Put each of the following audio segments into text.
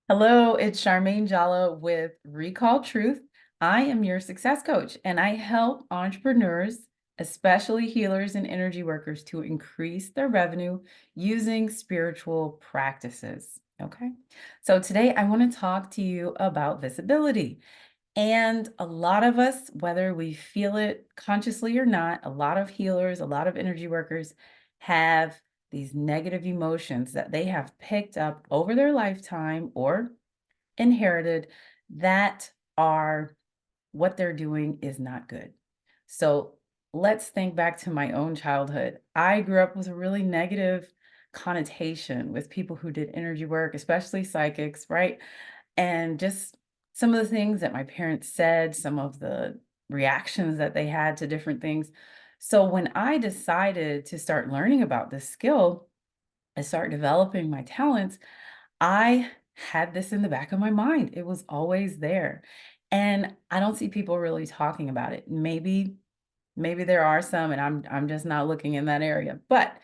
Hello, it's Charmaine Diallo with Recall Truth. I am your success coach, and I help entrepreneurs, especially healers and energy workers, to increase their revenue using spiritual practices. Okay. So today I want to talk to you about visibility. And a lot of us, whether we feel it consciously or not, a lot of healers, a lot of energy workers have these negative emotions that they have picked up over their lifetime or inherited that are what they're doing is not good. So let's think back to my own childhood. I grew up with a really negative connotation with people who did energy work, especially psychics, right? And just some of the things that my parents said, some of the reactions that they had to different things. So when I decided to start learning about this skill and start developing my talents, I had this in the back of my mind. It was always there. And I don't see people really talking about it. Maybe there are some and I'm just not looking in that area. But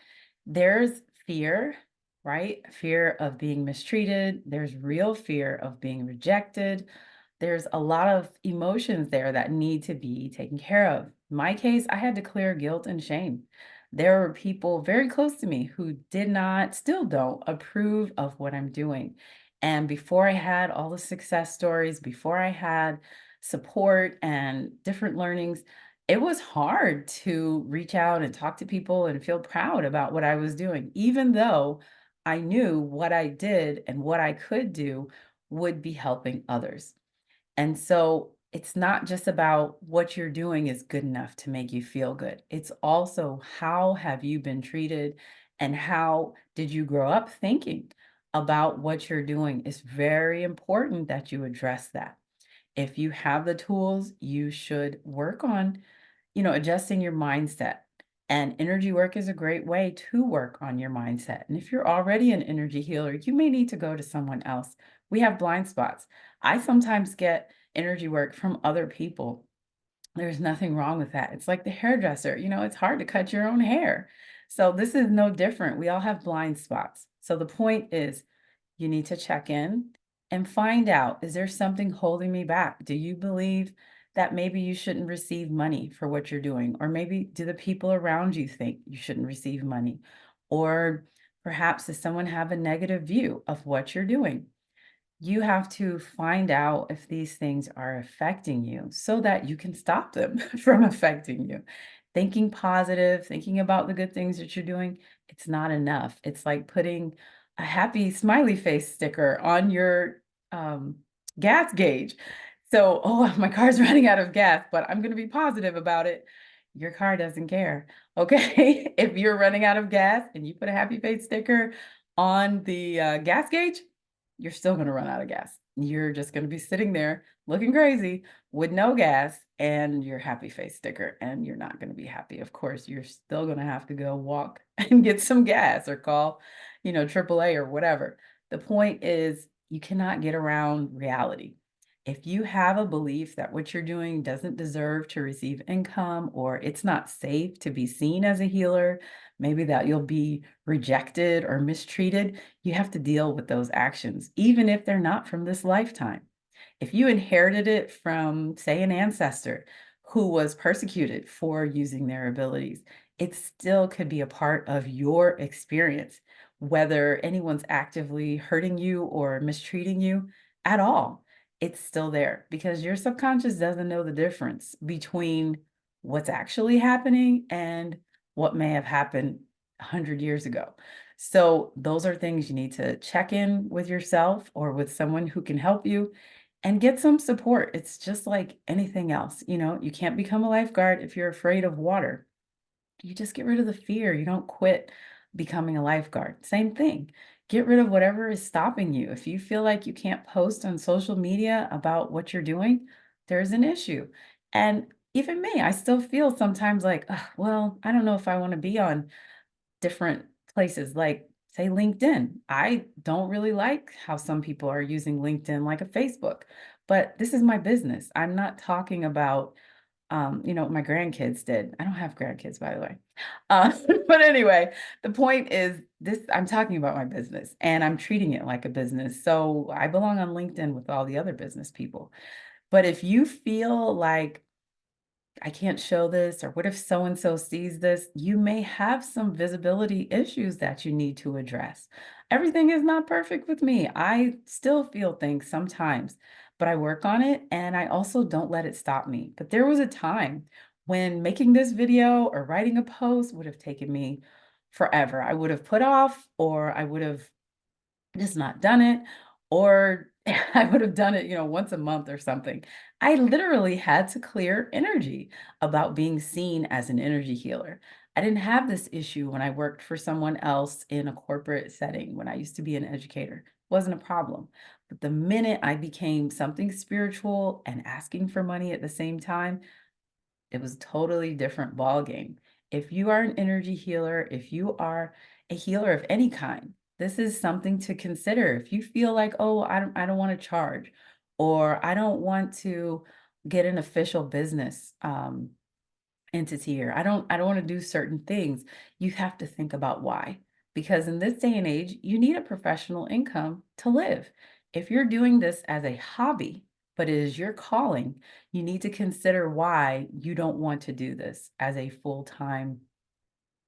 there's fear, right? Fear of being mistreated. There's real fear of being rejected. There's a lot of emotions there that need to be taken care of. In my case, I had to clear guilt and shame. There were people very close to me who did not, still don't approve of what I'm doing. And before I had all the success stories, before I had support and different learnings, it was hard to reach out and talk to people and feel proud about what I was doing, even though I knew what I did and what I could do would be helping others. And so it's not just about what you're doing is good enough to make you feel good. It's also how have you been treated and how did you grow up thinking about what you're doing. It's very important that you address that. If you have the tools, you should work on, adjusting your mindset. And energy work is a great way to work on your mindset. And if you're already an energy healer, you may need to go to someone else. We have blind spots. I sometimes get energy work from other people. There's nothing wrong with that. It's like the hairdresser, it's hard to cut your own hair. So this is no different. We all have blind spots. So the point is, you need to check in and find out, is there something holding me back? Do you believe that maybe you shouldn't receive money for what you're doing? Or maybe do the people around you think you shouldn't receive money? Or perhaps does someone have a negative view of what you're doing? You have to find out if these things are affecting you so that you can stop them from affecting you. Thinking positive, thinking about the good things that you're doing, it's not enough. It's like putting a happy smiley face sticker on your um, gas gauge. So, oh, my car's running out of gas, but I'm going to be positive about it. Your car doesn't care. Okay. If you're running out of gas and you put a happy face sticker on the gas gauge, you're still going to run out of gas. You're just going to be sitting there looking crazy with no gas and your happy face sticker, and you're not going to be happy. Of course, you're still going to have to go walk and get some gas or call, AAA or whatever. The point is, you cannot get around reality. If you have a belief that what you're doing doesn't deserve to receive income or it's not safe to be seen as a healer, maybe that you'll be rejected or mistreated, you have to deal with those actions, even if they're not from this lifetime. If you inherited it from, say, an ancestor who was persecuted for using their abilities, it still could be a part of your experience, whether anyone's actively hurting you or mistreating you at all. It's still there because your subconscious doesn't know the difference between what's actually happening and what may have happened 100 years ago. So those are things you need to check in with yourself or with someone who can help you and get some support. It's just like anything else. You can't become a lifeguard if you're afraid of water. You just get rid of the fear. You don't quit becoming a lifeguard. Same thing. Get rid of whatever is stopping you. If you feel like you can't post on social media about what you're doing, there's an issue. And even me, I still feel sometimes like, "Ugh, well, I don't know if I want to be on different places like, say, LinkedIn. I don't really like how some people are using LinkedIn like a Facebook, but this is my business. I'm not talking about My grandkids did. I don't have grandkids, by the way. Uh, but anyway, the point is this, I'm talking about my business and I'm treating it like a business. So I belong on LinkedIn with all the other business people. But if you feel like I can't show this, or what if so and so sees this? You may have some visibility issues that you need to address. Everything is not perfect with me. I still feel things sometimes, but I work on it and I also don't let it stop me. But there was a time when making this video or writing a post would have taken me forever. I would have put off, or I would have just not done it, or I would have done it, once a month or something. I literally had to clear energy about being seen as an energy healer. I didn't have this issue when I worked for someone else in a corporate setting when I used to be an educator. Wasn't a problem. But the minute I became something spiritual and asking for money at the same time, it was a totally different ball game. If you are an energy healer, if you are a healer of any kind, this is something to consider. If you feel like, oh, I don't want to charge, or I don't want to get an official business entity, or I don't want to do certain things, you have to think about why. Because in this day and age, you need a professional income to live. If you're doing this as a hobby, but it is your calling, you need to consider why you don't want to do this as a full-time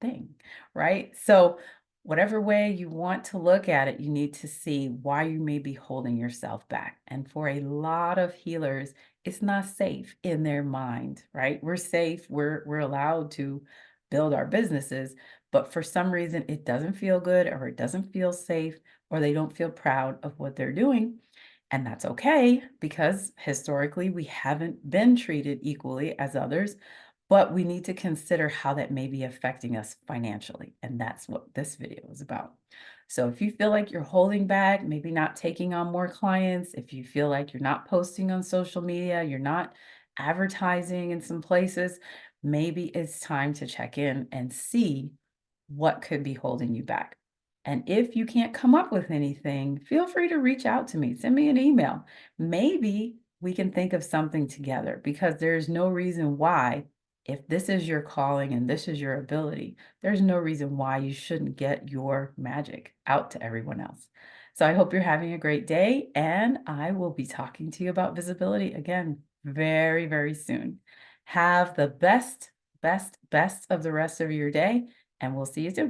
thing, right? So, whatever way you want to look at it, you need to see why you may be holding yourself back. And for a lot of healers, it's not safe in their mind, right? We're safe, we're allowed to build our businesses, but for some reason it doesn't feel good, or it doesn't feel safe, or they don't feel proud of what they're doing. And that's okay, because historically we haven't been treated equally as others, but we need to consider how that may be affecting us financially. And that's what this video is about. So if you feel like you're holding back, maybe not taking on more clients, if you feel like you're not posting on social media, you're not advertising in some places, maybe it's time to check in and see what could be holding you back. And if you can't come up with anything, feel free to reach out to me. Send me an email. Maybe we can think of something together, because there's no reason why, if this is your calling and this is your ability, there's no reason why you shouldn't get your magic out to everyone else. So I hope you're having a great day, and I will be talking to you about visibility again very, very soon. Have the best of the rest of your day, and we'll see you soon.